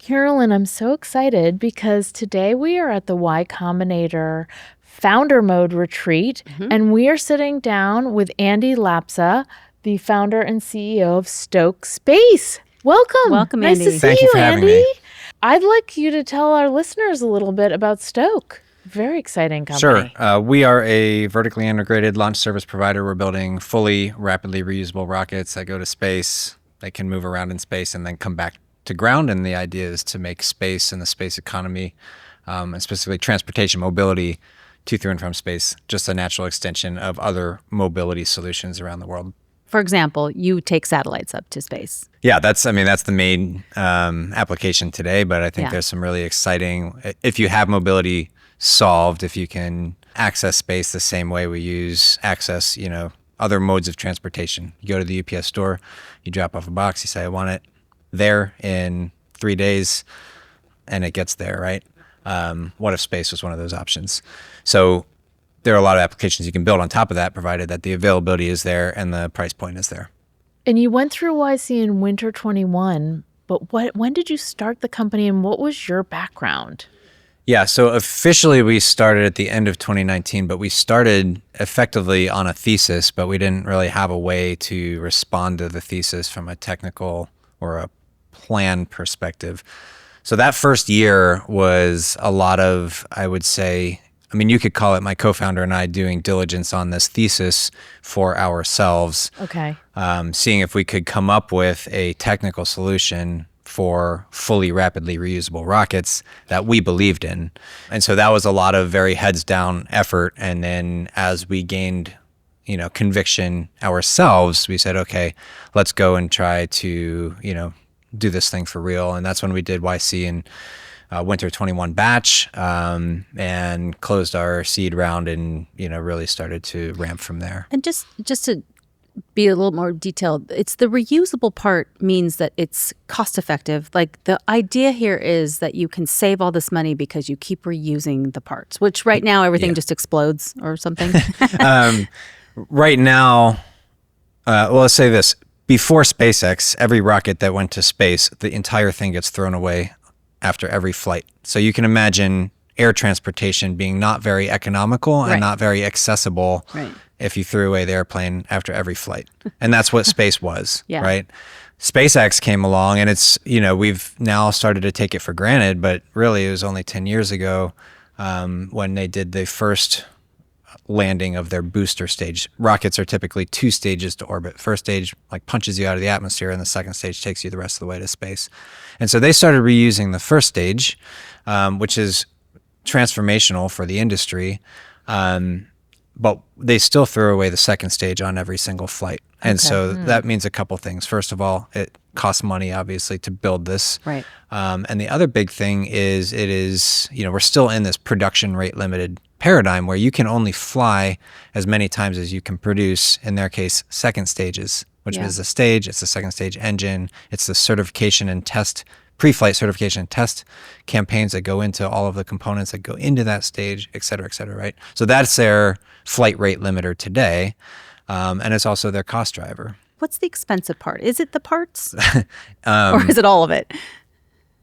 Carolyn, I'm so excited because today we are at the Y Combinator Founder Mode Retreat, and we are sitting down with Andy Lapsa, the founder and CEO of Stoke Space. Welcome. Welcome, Nice Andy. to see Thank you for having Andy. me. I'd like you to tell our listeners a little bit about Stoke. Very exciting company. Sure. We are a vertically integrated launch service provider. We're building fully, rapidly reusable rockets that go to space. They can move around in space and then come back to ground. And the idea is to make space and the space economy, and specifically transportation mobility to, through, and from space, just a natural extension of other mobility solutions around the world. For example, you take satellites up to space. Yeah, that's the main application today. But I think Yeah. there's some really exciting, if you have mobility solved, if you can access space the same way we access, other modes of transportation. You go to the UPS store, you drop off a box, you say, I want it there in 3 days, and it gets there, right? What if space was one of those options? So there are a lot of applications you can build on top of that, provided that the availability is there and the price point is there. And you went through YC in winter 21, but when did you start the company and what was your background? Yeah, so officially we started at the end of 2019, but we started effectively on a thesis, but we didn't really have a way to respond to the thesis from a technical or a plan perspective. So that first year was a lot of, I would say, you could call it my co-founder and I doing diligence on this thesis for ourselves. Okay. Seeing if we could come up with a technical solution for fully rapidly reusable rockets that we believed in. And so that was a lot of very heads down effort. And then as we gained, conviction ourselves, we said, okay, let's go and try to, do this thing for real. And that's when we did YC in winter 21 batch, and closed our seed round and, really started to ramp from there. And just to be a little more detailed, it's the reusable part means that it's cost effective. Like the idea here is that you can save all this money because you keep reusing the parts, which right now everything just explodes or something. Right now, let's say this. Before SpaceX, every rocket that went to space, the entire thing gets thrown away after every flight. So you can imagine air transportation being not very economical and not very accessible if you threw away the airplane after every flight. And that's what space was, right? SpaceX came along and it's, we've now started to take it for granted, but really it was only 10 years ago when they did the first landing of their booster stage. Rockets are typically 2 stages to orbit. First stage punches you out of the atmosphere, and the second stage takes you the rest of the way to space. And so they started reusing the first stage, which is transformational for the industry, but they still throw away the second stage on every single flight. And so that means a couple things. First of all, it costs money, obviously, to build this. Right. And the other big thing is we're still in this production rate limited paradigm where you can only fly as many times as you can produce, in their case, second stages, which is the stage, it's the second stage engine, it's the certification and test, pre-flight certification and test campaigns that go into all of the components that go into that stage, et cetera, right? So that's their flight rate limiter today, and it's also their cost driver. What's the expensive part? Is it the parts or is it all of it?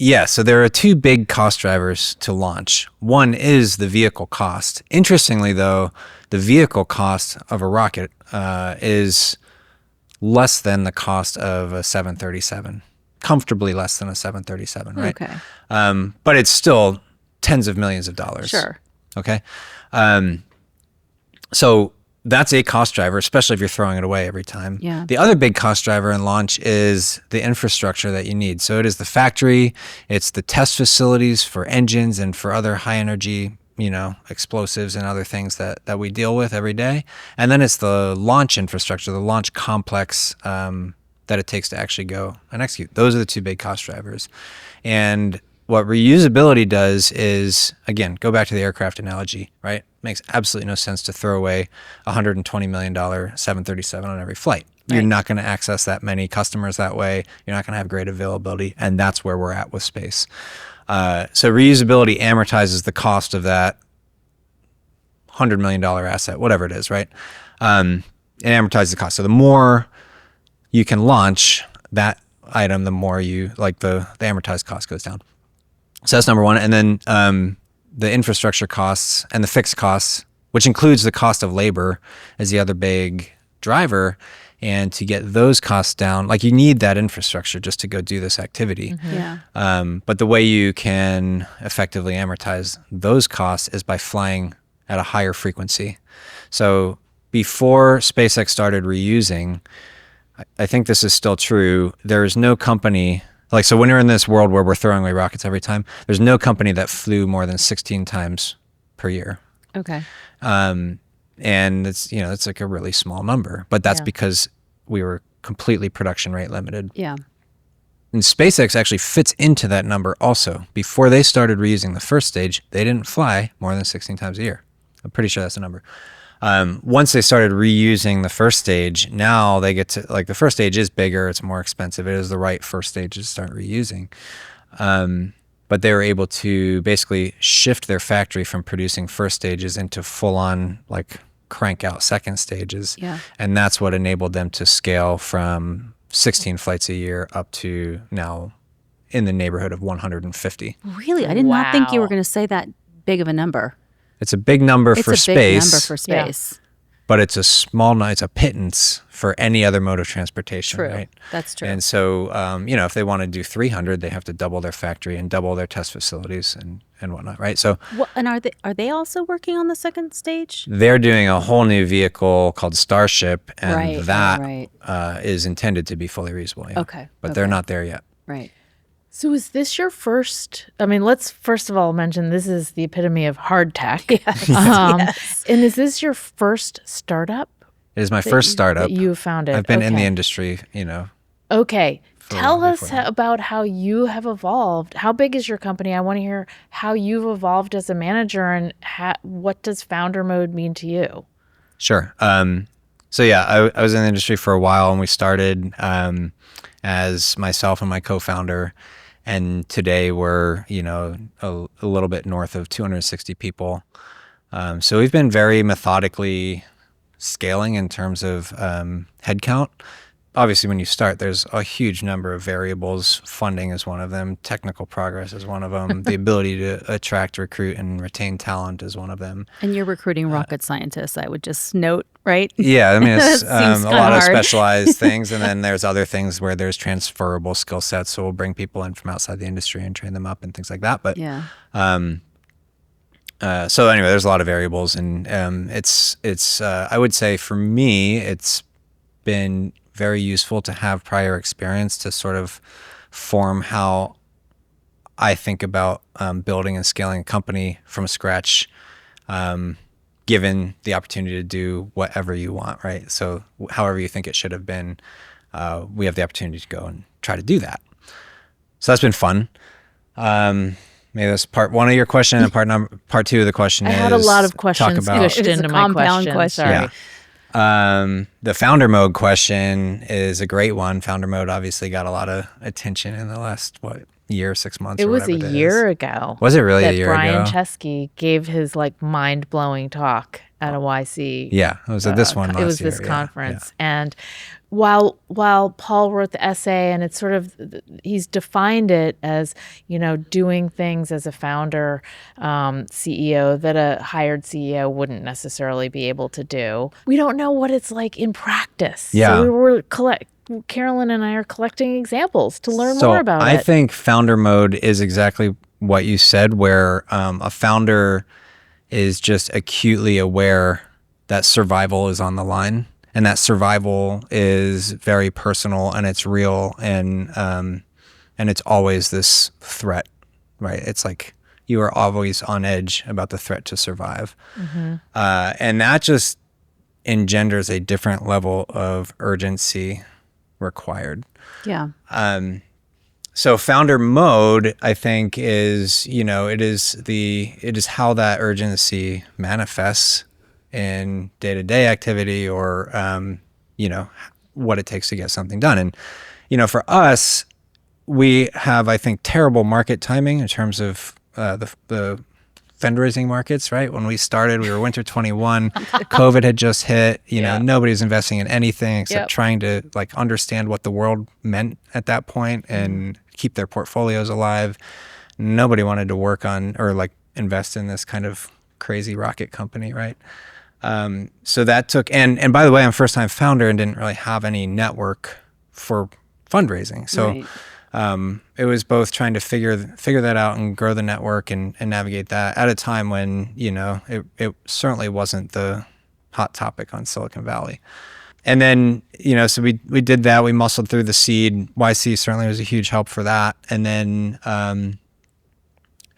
Yeah, so there are 2 big cost drivers to launch. One is the vehicle cost. Interestingly, though, the vehicle cost of a rocket is less than the cost of a 737, comfortably less than a 737, right? Okay. But it's still tens of millions of dollars. Sure. Okay. So that's a cost driver, especially if you're throwing it away every time. Yeah. The other big cost driver in launch is the infrastructure that you need. So it is the factory, it's the test facilities for engines and for other high energy, explosives and other things that we deal with every day. And then it's the launch infrastructure, the launch complex that it takes to actually go and execute. Those are the 2 big cost drivers. And what reusability does is, again, go back to the aircraft analogy, right? Makes absolutely no sense to throw away a $120 million 737 on every flight. Right. You're not going to access that many customers that way. You're not going to have great availability. And that's where we're at with space. So reusability amortizes the cost of that $100 million asset, whatever it is, right? It amortizes the cost. So the more you can launch, that item, the more you like the amortized cost goes down. So that's number one. And then the infrastructure costs and the fixed costs, which includes the cost of labor, is the other big driver. And to get those costs down, like you need that infrastructure just to go do this activity. Yeah. But the way you can effectively amortize those costs is by flying at a higher frequency. So before SpaceX started reusing, I think this is still true. There is no company, like, so when you're in this world where we're throwing away rockets every time, there's no company that flew more than 16 times per year. Okay. And it's, it's like a really small number, but that's because we were completely production rate limited. Yeah. And SpaceX actually fits into that number also. Before they started reusing the first stage, they didn't fly more than 16 times a year. I'm pretty sure that's the number. Once they started reusing the first stage, now they get to, like, the first stage is bigger, it's more expensive. It is the right first stage to start reusing. But they were able to basically shift their factory from producing first stages into full on, like, crank out second stages. Yeah. And that's what enabled them to scale from 16 flights a year up to now in the neighborhood of 150. Really? I did not think you were Wow. going to say that big of a number. It's a big number for It's a space. big number for space. But it's it's a pittance for any other mode of transportation, True. right? That's true. And so, if they want to do 300, they have to double their factory and double their test facilities and whatnot, right? So And are they also working on the second stage? they're doing a whole new vehicle called Starship, and Right, that right. is intended to be fully reusable. Yeah. Okay, But they're not there yet. Right. So is this your first? I mean, let's first of all mention this is the epitome of hard tech. Yes. Yes. And is this your first startup It is my first startup. that you founded? I've been in the Okay. industry, Okay. Tell us before that. about how you have evolved. How big is your company? I want to hear how you've evolved as a manager, and what does founder mode mean to you? Sure. So yeah, I was in the industry for a while, and we started as myself and my co-founder, and today we're a little bit north of 260 people. So we've been very methodically scaling in terms of headcount. Obviously, when you start, there's a huge number of variables. Funding is one of them. Technical progress is one of them. The ability to attract, recruit, and retain talent is one of them. And you're recruiting rocket scientists, I would just note, right? Yeah, I mean, it's That seems a lot of hard. specialized things. And then there's other things where there's transferable skill sets. So we'll bring people in from outside the industry and train them up and things like that. But Yeah. so anyway, there's a lot of variables. And it's I would say for me, it's been very useful to have prior experience to sort of form how I think about building and scaling a company from scratch, given the opportunity to do whatever you want, right? So however you think it should have been, we have the opportunity to go and try to do that. So that's been fun. Maybe that's part one of your question, and part two of the question I is had a lot of talk questions about pushed It's a into my compound question. question. Sorry. Yeah. The founder mode question is a great one. Founder mode obviously got a lot of attention in the last, year, 6 months It or was a whatever year is. ago. Was it really that a year Brian ago? Chesky gave his mind-blowing talk at a YC. Yeah, it was at this one last It was year. this yeah, conference. And while Paul wrote the essay, and it's sort of, he's defined it as, doing things as a founder CEO that a hired CEO wouldn't necessarily be able to do. We don't know what it's like in practice. Yeah. So we were Carolyn and I are collecting examples to learn So more about I it. think founder mode is exactly what you said, where a founder is just acutely aware that survival is on the line, and that survival is very personal and it's real, and it's always this threat, right? It's like you are always on edge about the threat to survive, and that just engenders a different level of urgency required. Yeah. So founder mode, I think, is it is how that urgency manifests in day-to-day activity, or what it takes to get something done. And for us, we have, I think, terrible market timing in terms of the fundraising markets, right? When we started, we were winter 21. COVID had just hit. You know, nobody was investing in anything except trying to like understand what the world meant at that point and keep their portfolios alive. Nobody wanted to work on or like invest in this kind of crazy rocket company, right? So that took, and by the way, I'm a first-time founder and didn't really have any network for fundraising. So it was both trying to figure that out and grow the network and navigate that at a time when, you know, it certainly wasn't the hot topic on Silicon Valley. And then, you know, so we did that. We muscled through the seed. YC certainly was a huge help for that. And then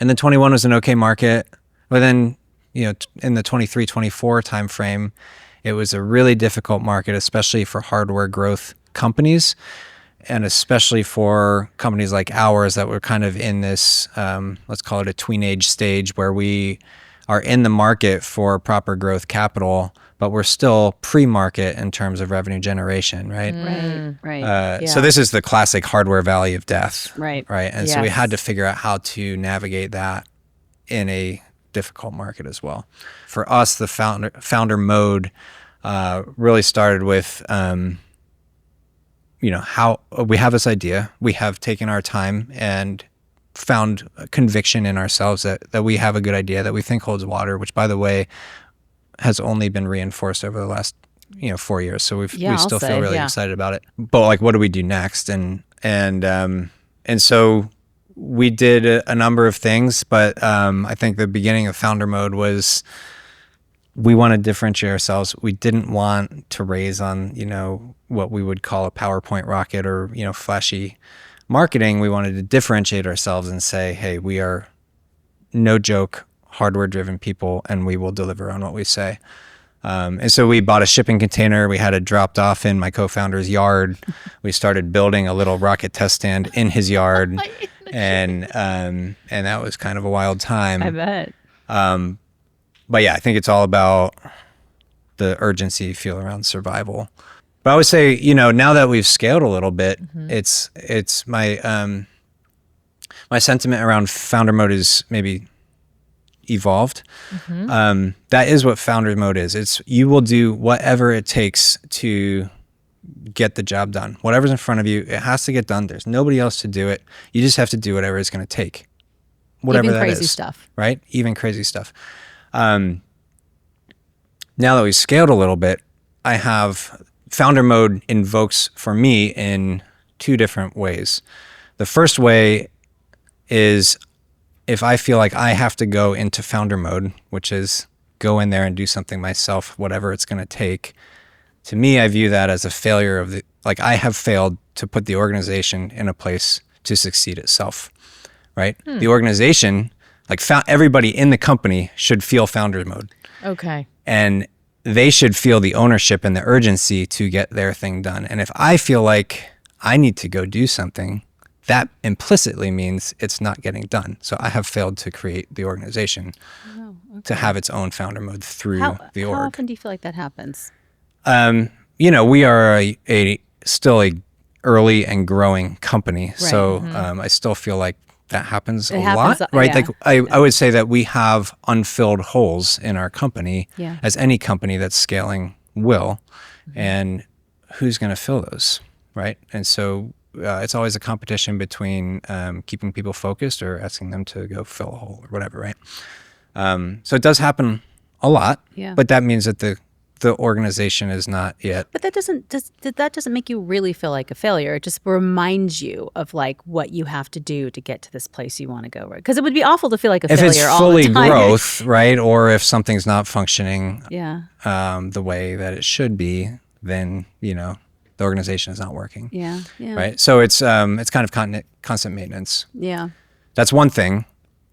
21 was an okay market. But then, you know, in the 23, 24 timeframe, it was a really difficult market, especially for hardware growth companies, and especially for companies like ours that were kind of in this, let's call it a tween-age stage where we are in the market for proper growth capital, but we're still pre-market in terms of revenue generation, right? Right. So this is the classic hardware valley of death, Right. And so we had to figure out how to navigate that in a difficult market as well. For us, the founder mode really started with, you know, how we have this idea, we have taken our time and found conviction in ourselves that we have a good idea that we think holds water, which by the way, has only been reinforced over the last, you know, 4 years. So we still feel really excited about it. But like, what do we do next? And so we did a number of things, but I think the beginning of founder mode was we want to differentiate ourselves. We didn't want to raise on, you know, what we would call a PowerPoint rocket or, you know, flashy marketing. We wanted to differentiate ourselves and say, hey, we are no joke, hardware driven people, and we will deliver on what we say. And so we bought a shipping container. We had it dropped off in my co-founder's yard. We started building a little rocket test stand in his yard. And that was kind of a wild time. I bet. But yeah, I think it's all about the urgency you feel around survival. But I would say, you know, now that we've scaled a little bit, it's my my sentiment around founder mode is maybe evolved. That is what founder mode is. It's you will do whatever it takes to get the job done. Whatever's in front of you, it has to get done. There's nobody else to do it. You just have to do whatever it's going to take. Whatever Even that crazy is, stuff. right? Even crazy stuff. Now that we've scaled a little bit, I have founder mode invokes for me in two different ways. The first way is if I feel like I have to go into founder mode, which is go in there and do something myself, whatever it's going to take. To me, I view that as a failure of I have failed to put the organization in a place to succeed itself, right? The organization, everybody in the company should feel founder mode. Okay. And they should feel the ownership and the urgency to get their thing done. And if I feel like I need to go do something, that implicitly means it's not getting done. So I have failed to create the organization to have its own founder mode through the org. How often do you feel like that happens? You know, we are still a early and growing company. Right. So I still feel like that happens a lot, right? Yeah. I would say that we have unfilled holes in our company, as any company that's scaling will. And who's going to fill those, right? And so it's always a competition between keeping people focused or asking them to go fill a hole or whatever, right? So it does happen a lot, but that means that the organization is not yet. But that doesn't make you really feel like a failure. It just reminds you of what you have to do to get to this place you want to go. Right? Because it would be awful to feel like a failure all the time. If it's fully growth, right, or if something's not functioning the way that it should be, then the organization is not working. Yeah. Right. So it's kind of constant maintenance. Yeah. That's one thing.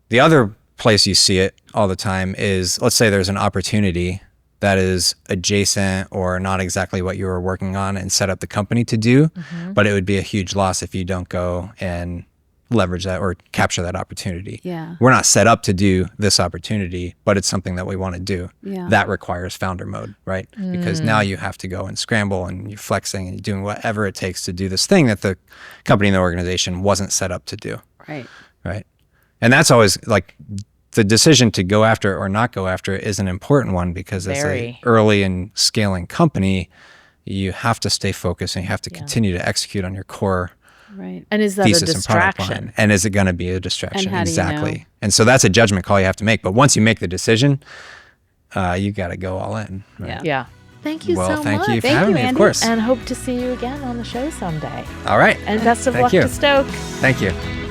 The other place you see it all the time is, let's say there's an opportunity that is adjacent or not exactly what you were working on and set up the company to do, but it would be a huge loss if you don't go and leverage that or capture that opportunity. Yeah. We're not set up to do this opportunity, but it's something that we want to do. Yeah. That requires founder mode, right? Because now you have to go and scramble and you're flexing and you're doing whatever it takes to do this thing that the company and the organization wasn't set up to do. Right. Right. And that's always the decision to go after it or not go after it is an important one, because as Very. a early and scaling company, you have to stay focused and you have to continue to execute on your core Right. And is that a thesis and product distraction? line. And is it going to be a distraction? And how do you Exactly. know? And so that's a judgment call you have to make. But once you make the decision, you got to go all in. Right? Yeah. Yeah. Thank you Well, so thank much. you for Thank having you, me, of Andy. course. And hope to see you again on the show someday. All right. And best of Thank luck you. to Stoke. Thank you.